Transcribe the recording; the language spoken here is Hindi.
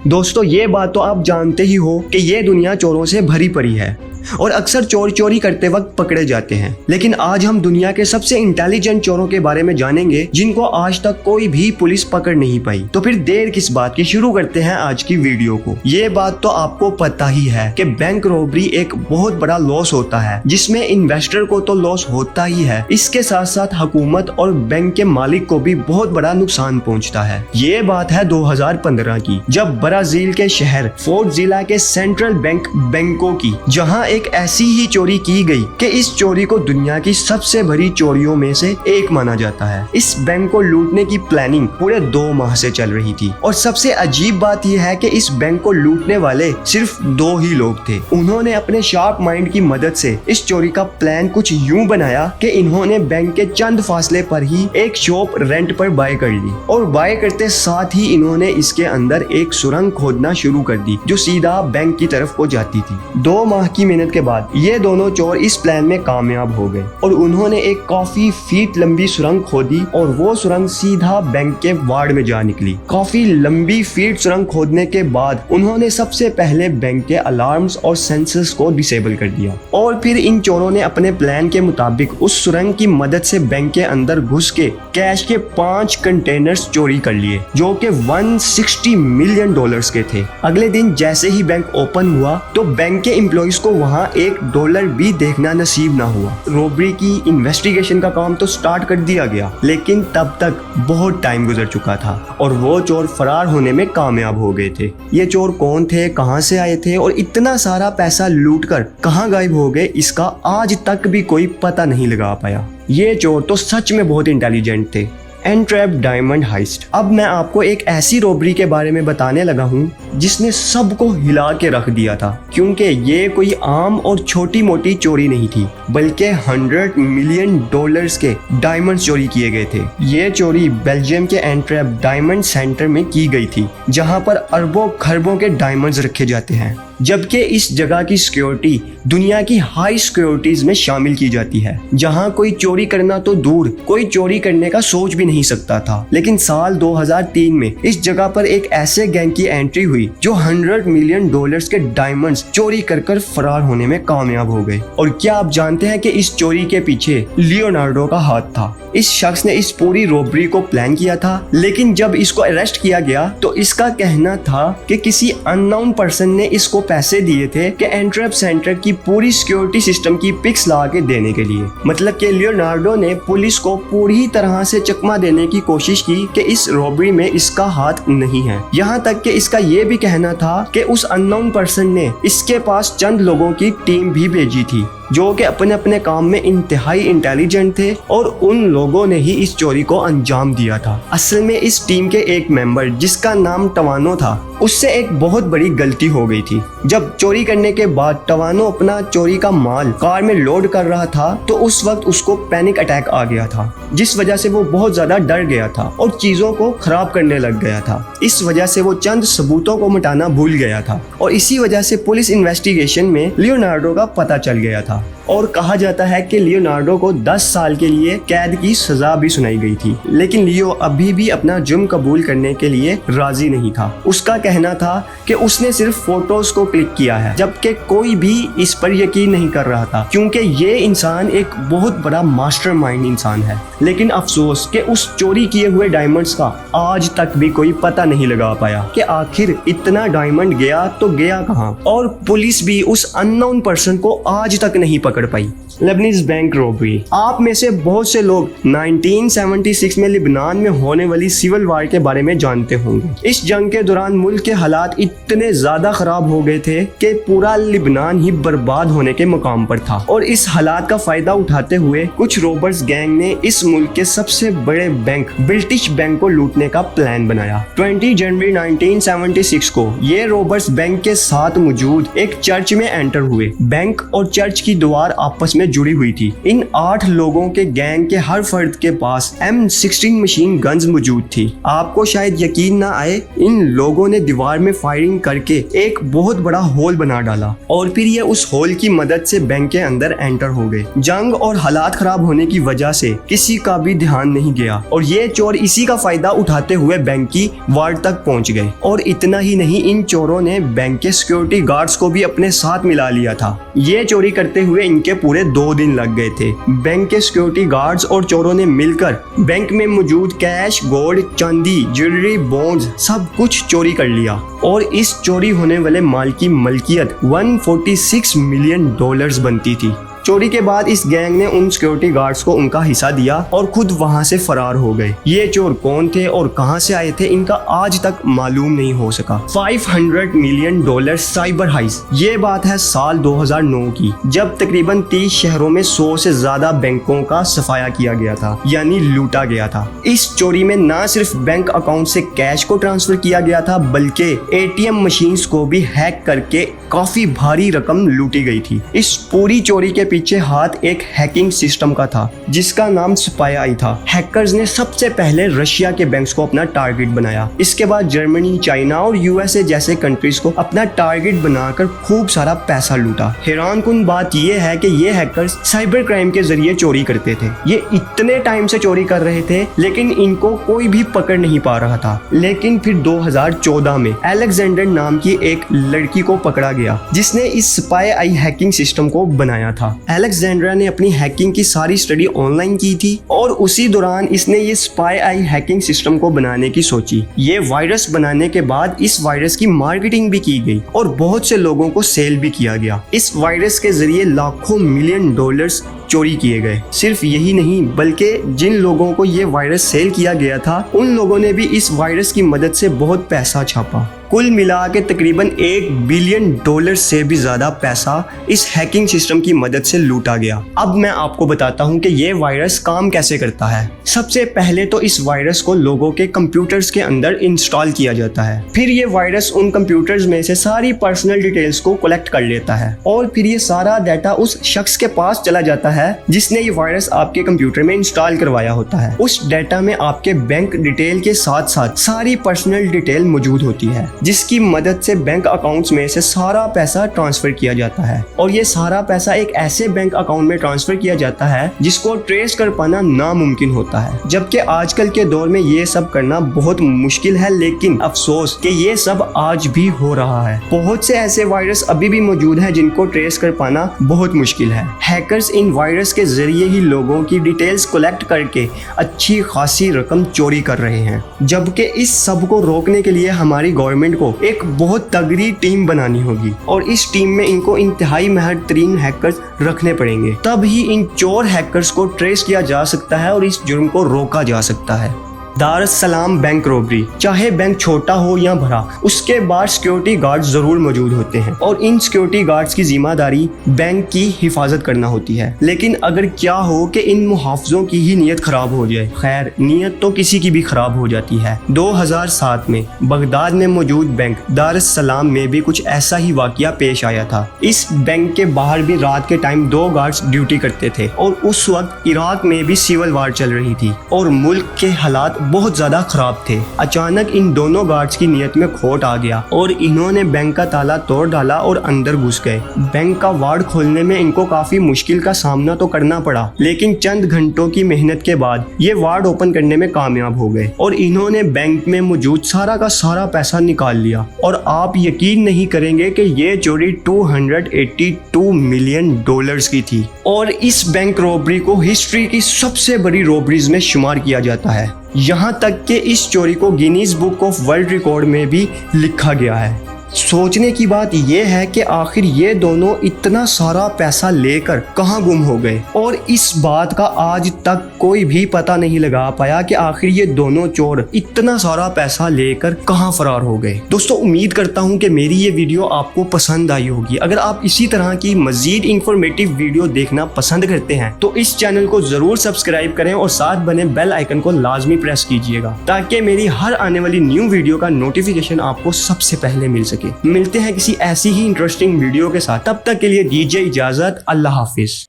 दोस्तों ये बात तो आप जानते ही हो कि ये दुनिया चोरों से भरी पड़ी है और अक्सर चोर चोरी करते वक्त पकड़े जाते हैं। लेकिन आज हम दुनिया के सबसे इंटेलिजेंट चोरों के बारे में जानेंगे जिनको आज तक कोई भी पुलिस पकड़ नहीं पाई। तो फिर देर किस बात की, शुरू करते हैं आज की वीडियो को। ये बात तो आपको पता ही है कि बैंक रॉबरी एक बहुत बड़ा लॉस होता है, जिसमें इन्वेस्टर को तो लॉस होता ही है, इसके साथ साथ हुकूमत और बैंक के मालिक को भी बहुत बड़ा नुकसान पहुंचता है। ये बात है 2015 की, जब ब्राजील के शहर फोर्ट जिला के सेंट्रल बैंक बैंकों की, जहां एक ऐसी ही चोरी की गई कि इस चोरी को दुनिया की सबसे बड़ी चोरियों में से एक माना जाता है। इस बैंक को लूटने की प्लानिंग पूरे 2 माह से चल रही थी और सबसे अजीब बात यह है कि इस बैंक को लूटने वाले सिर्फ 2 ही लोग थे। उन्होंने अपने शार्प माइंड की मदद से इस चोरी का प्लान कुछ यूं बनाया कि इन्होंने बैंक के चंद फासले पर ही एक शॉप रेंट पर बाय कर ली और बाय करते साथ ही इन्होंने इसके अंदर एक सुरंग खोदना शुरू कर दी जो सीधा बैंक की तरफ को जाती थी। 2 माह की मेहनत के बाद ये दोनों चोर इस प्लान में कामयाब हो गए और उन्होंने एक काफी फीट लंबी सुरंग खोदी और वो सुरंग सीधा बैंक के वार्ड में जा निकली। काफी लंबी फीट सुरंग खोदने के बाद उन्होंने सबसे पहले बैंक के अलार्म्स और सेंसर्स को डिसेबल कर दिया और फिर इन चोरों ने अपने प्लान के मुताबिक उस सुरंग की मदद से बैंक के अंदर घुस के कैश के 5 कंटेनर्स चोरी कर लिए जो कि $160 मिलियन के थे। अगले दिन जैसे ही बैंक ओपन हुआ तो बैंक के एम्प्लॉइज को वहां $1 भी देखना नसीब ना हुआ। रॉबरी की इन्वेस्टिगेशन का काम तो स्टार्ट कर दिया गया, लेकिन तब तक बहुत टाइम गुजर चुका था और वो चोर फरार होने में कामयाब हो गए थे। ये चोर कौन थे, कहां से आए थे और इतना सारा पैसा लूटकर कहां गायब हो गए, इसका आज तक भी कोई पता नहीं लगा पाया। ये चोर तो सच में बहुत इंटेलिजेंट थे। एनट्रैप डायमंड हाइस्ट। अब मैं आपको एक ऐसी रॉबरी के बारे में बताने लगा हूँ जिसने सबको हिला के रख दिया था, क्योंकि ये कोई आम और छोटी मोटी चोरी नहीं थी, बल्कि $100 मिलियन के डायमंड्स चोरी किए गए थे। ये चोरी बेल्जियम के एनट्रैप डायमंड सेंटर में की गई थी, जहाँ पर अरबों खरबों के डायमंड्स रखे जाते हैं, जबकि इस जगह की सिक्योरिटी दुनिया की हाई सिक्योरिटीज में शामिल की जाती है, जहां कोई चोरी करना तो दूर, कोई चोरी करने का सोच भी नहीं सकता था। लेकिन साल 2003 में इस जगह पर एक ऐसे गैंग की एंट्री हुई जो $100 मिलियन के डायमंड्स चोरी कर फरार होने में कामयाब हो गए। और क्या आप जानते हैं कि इस चोरी के पीछे लियोनार्डो का हाथ था? इस शख्स ने इस पूरी रॉबरी को प्लान किया था, लेकिन जब इसको अरेस्ट किया गया तो इसका कहना था कि किसी अननोन पर्सन ने इसको पैसे दिए थे कि एनट्रैप सेंटर की पूरी सिक्योरिटी सिस्टम की पिक्स ला के देने के लिए। मतलब कि लियोनार्डो ने पुलिस को पूरी तरह से चकमा देने की कोशिश की कि इस रॉबरी में इसका हाथ नहीं है। यहाँ तक कि इसका ये भी कहना था कि उस अननोन पर्सन ने इसके पास चंद लोगों की टीम भी भेजी थी जो कि अपने अपने काम में इंतहाई इंटेलिजेंट थे और उन लोगों ने ही इस चोरी को अंजाम दिया था। असल में इस टीम के एक मेंबर जिसका नाम टवानो था, उससे एक बहुत बड़ी गलती हो गई थी। जब चोरी करने के बाद टवानो अपना चोरी का माल कार में लोड कर रहा था तो उस वक्त उसको पैनिक अटैक आ गया था, जिस वजह से वो बहुत ज्यादा डर गया था और चीजों को खराब करने लग गया था। इस वजह से वो चंद सबूतों को मिटाना भूल गया था और इसी वजह से पुलिस इन्वेस्टिगेशन में लियोनार्डो का पता चल गया था और कहा जाता है कि लियोनार्डो को 10 साल के लिए कैद की सजा भी सुनाई गई थी। लेकिन लियो अभी भी अपना जुर्म कबूल करने के लिए राजी नहीं था। उसका कहना था कि उसने सिर्फ फोटोज को क्लिक किया है, जबकि कोई भी इस पर यकीन नहीं कर रहा था, क्योंकि ये इंसान एक बहुत बड़ा मास्टरमाइंड इंसान है। लेकिन अफसोस कि उस चोरी किए हुए डायमंड्स का आज तक भी कोई पता नहीं लगा पाया कि आखिर इतना डायमंड गया तो गया कहाँ, और पुलिस भी उस अननोन पर्सन को आज तक नहीं पकड़ पाई। Lebanese bank robbery. आप में से बहुत से लोग 1976 में लिबनान में होने वाली सिविल वार के बारे में जानते होंगे। इस जंग के दौरान मुल्क के हालात इतने ज्यादा खराब हो गए थे कि पूरा लिबनान ही बर्बाद होने के मुकाम पर था और इस हालात का फायदा उठाते हुए कुछ रॉबर्स गैंग ने इस मुल्क के सबसे बड़े बैंक ब्रिटिश बैंक को लूटने का प्लान बनाया। 20 जनवरी 1976 को ये रॉबर्स बैंक के साथ मौजूद एक चर्च में एंटर हुए। बैंक और चर्च की दीवार तलवार आपस में जुड़ी हुई थी। इन 8 लोगों के गैंग के हर फर्द के पास M16 मशीन गन्स मौजूद थी। आपको शायद यकीन ना आए, इन लोगों ने दीवार में फायरिंग करके एक बहुत बड़ा होल बना डाला और फिर ये उस होल की मदद से बैंक के अंदर एंटर हो गए। जंग और हालात खराब होने की वजह से किसी का भी ध्यान नहीं गया और ये चोर इसी का फायदा उठाते हुए बैंक की वार्ड तक पहुंच गए। और इतना ही नहीं, इन चोरों ने बैंक के सिक्योरिटी गार्ड्स को भी अपने साथ मिला लिया था। ये चोरी करते हुए इनके पूरे 2 दिन लग गए थे। बैंक के सिक्योरिटी गार्ड्स और चोरों ने मिलकर बैंक में मौजूद कैश, गोल्ड, चांदी, ज्वेलरी, बॉन्ड्स सब कुछ चोरी कर लिया और इस चोरी होने वाले माल की मलकियत $146 मिलियन बनती थी। चोरी के बाद इस गैंग ने उन सिक्योरिटी गार्ड्स को उनका हिस्सा दिया और खुद वहां से फरार हो गए। ये चोर कौन थे और कहां से आए थे, इनका आज तक मालूम नहीं हो सका। $500 मिलियन साइबर हाइस, ये बात है साल 2009 की, जब तकरीबन 30 शहरों में 100 से ज्यादा बैंकों का सफाया किया गया था, यानी लूटा गया था। इस चोरी में न सिर्फ बैंक अकाउंट से कैश को ट्रांसफर किया गया था, बल्कि ATM मशीन्स को भी हैक करके काफी भारी रकम लूटी गई थी। इस पूरी चोरी के पीछे हाथ एक हैकिंग सिस्टम का था जिसका नाम SpyEye था। हैकर्स ने सबसे पहले रशिया के बैंक्स को अपना टारगेट बनाया। इसके बाद जर्मनी, चाइना और USA जैसे कंट्रीज को अपना टारगेट बनाकर खूब सारा पैसा लूटा। हैरानकुन बात यह है कि ये हैकर्स साइबर क्राइम के जरिए चोरी करते थे। ये इतने टाइम से चोरी कर रहे थे लेकिन इनको कोई भी पकड़ नहीं पा रहा था। लेकिन फिर 2014 में अलेक्जेंडर नाम की एक लड़की को पकड़ा गया जिसने इस SpyEye हैकिंग सिस्टम को बनाया था। अलेक्जेंड्रा ने अपनी हैकिंग की सारी स्टडी ऑनलाइन की थी और उसी दौरान इसने ये SpyEye हैकिंग सिस्टम को बनाने की सोची। ये वायरस बनाने के बाद इस वायरस की मार्केटिंग भी की गई और बहुत से लोगों को सेल भी किया गया। इस वायरस के जरिए लाखों मिलियन डॉलर्स चोरी किए गए। सिर्फ यही नहीं, बल्कि जिन लोगों को ये वायरस सेल किया गया था उन लोगों ने भी इस वायरस की मदद से बहुत पैसा छापा। कुल मिला के तकरीबन $1 बिलियन से भी ज्यादा पैसा इस हैकिंग सिस्टम की मदद से लूटा गया। अब मैं आपको बताता हूँ कि ये वायरस काम कैसे करता है। सबसे पहले तो इस वायरस को लोगों के कंप्यूटर्स के अंदर इंस्टॉल किया जाता है। फिर ये वायरस उन कंप्यूटर्स में से सारी पर्सनल डिटेल्स को कलेक्ट कर लेता है और फिर ये सारा डाटा उस शख्स के पास चला जाता है जिसने ये वायरस आपके कंप्यूटर में इंस्टॉल करवाया होता है। उस डाटा में आपके बैंक डिटेल के साथ साथ सारी पर्सनल डिटेल मौजूद होती है, जिसकी मदद से बैंक अकाउंट्स में से सारा पैसा ट्रांसफर किया जाता है। और ये सारा पैसा एक ऐसे बैंक अकाउंट में ट्रांसफर किया जाता है जिसको ट्रेस कर पाना नामुमकिन होता है। जबकि आजकल के दौर में ये सब करना बहुत मुश्किल है, लेकिन अफसोस कि ये सब आज भी हो रहा है। बहुत से ऐसे वायरस अभी भी मौजूद हैं जिनको ट्रेस कर पाना बहुत मुश्किल है। हैकर्स इन वायरस के जरिए ही लोगों की डिटेल्स कलेक्ट करके अच्छी खासी रकम चोरी कर रहे हैं। जबकि इस सब को रोकने के लिए हमारी गवर्नमेंट को एक बहुत तगड़ी टीम बनानी होगी और इस टीम में इनको इंतहाई माहिर तरीन हैकर्स रखने पड़ेंगे, तब ही इन चोर हैकर्स को ट्रेस किया जा सकता है और इस जुर्म को रोका जा सकता है। दार एस सलाम बैंक रॉबरी, चाहे बैंक छोटा हो या बड़ा, उसके बाद सिक्योरिटी गार्ड्स जरूर मौजूद होते हैं और इन सिक्योरिटी गार्ड्स की जिम्मेदारी बैंक की हिफाजत करना होती है। लेकिन अगर क्या हो कि इन मुहाफिजों की ही नीयत खराब हो जाए, खैर नीयत तो किसी की भी खराब हो जाती है। 2007 में बगदाद में मौजूद बैंक दार एस सलाम में भी कुछ ऐसा ही वाकया पेश आया था। इस बैंक के बाहर भी रात के टाइम 2 गार्ड्स ड्यूटी करते थे और उस वक्त इराक में भी सिविल वार चल रही थी और मुल्क के हालात बहुत ज्यादा खराब थे। अचानक इन दोनों गार्ड्स की नीयत में खोट आ गया और इन्होंने बैंक का ताला तोड़ डाला और अंदर घुस गए। बैंक का वार्ड खोलने में इनको काफी मुश्किल का सामना तो करना पड़ा, लेकिन चंद घंटों की मेहनत के बाद ये वार्ड ओपन करने में कामयाब हो गए और इन्होंने बैंक में मौजूद सारा का सारा पैसा निकाल लिया। और आप यकीन नहीं करेंगे कि ये चोरी $282 मिलियन की थी और इस बैंक रॉबरी को हिस्ट्री की सबसे बड़ी रॉबरीज में शुमार किया जाता है। यहाँ तक कि इस चोरी को Guinness book of world record में भी लिखा गया है। सोचने की बात यह है कि आखिर ये दोनों इतना सारा पैसा लेकर कहां गुम हो गए और इस बात का आज तक कोई भी पता नहीं लगा पाया कि आखिर ये दोनों चोर इतना सारा पैसा लेकर कहां फरार हो गए। दोस्तों, उम्मीद करता हूं कि मेरी ये वीडियो आपको पसंद आई होगी। अगर आप इसी तरह की मजीद इंफॉर्मेटिव वीडियो देखना पसंद करते हैं तो इस चैनल को जरूर सब्सक्राइब करें और साथ बने बेल आइकन को लाजमी प्रेस कीजिएगा ताकि मेरी हर आने वाली न्यू वीडियो का नोटिफिकेशन आपको सबसे पहले मिल सके। सके। मिलते हैं किसी ऐसी ही इंटरेस्टिंग वीडियो के साथ, तब तक के लिए दीजिए इजाजत। अल्लाह हाफिज।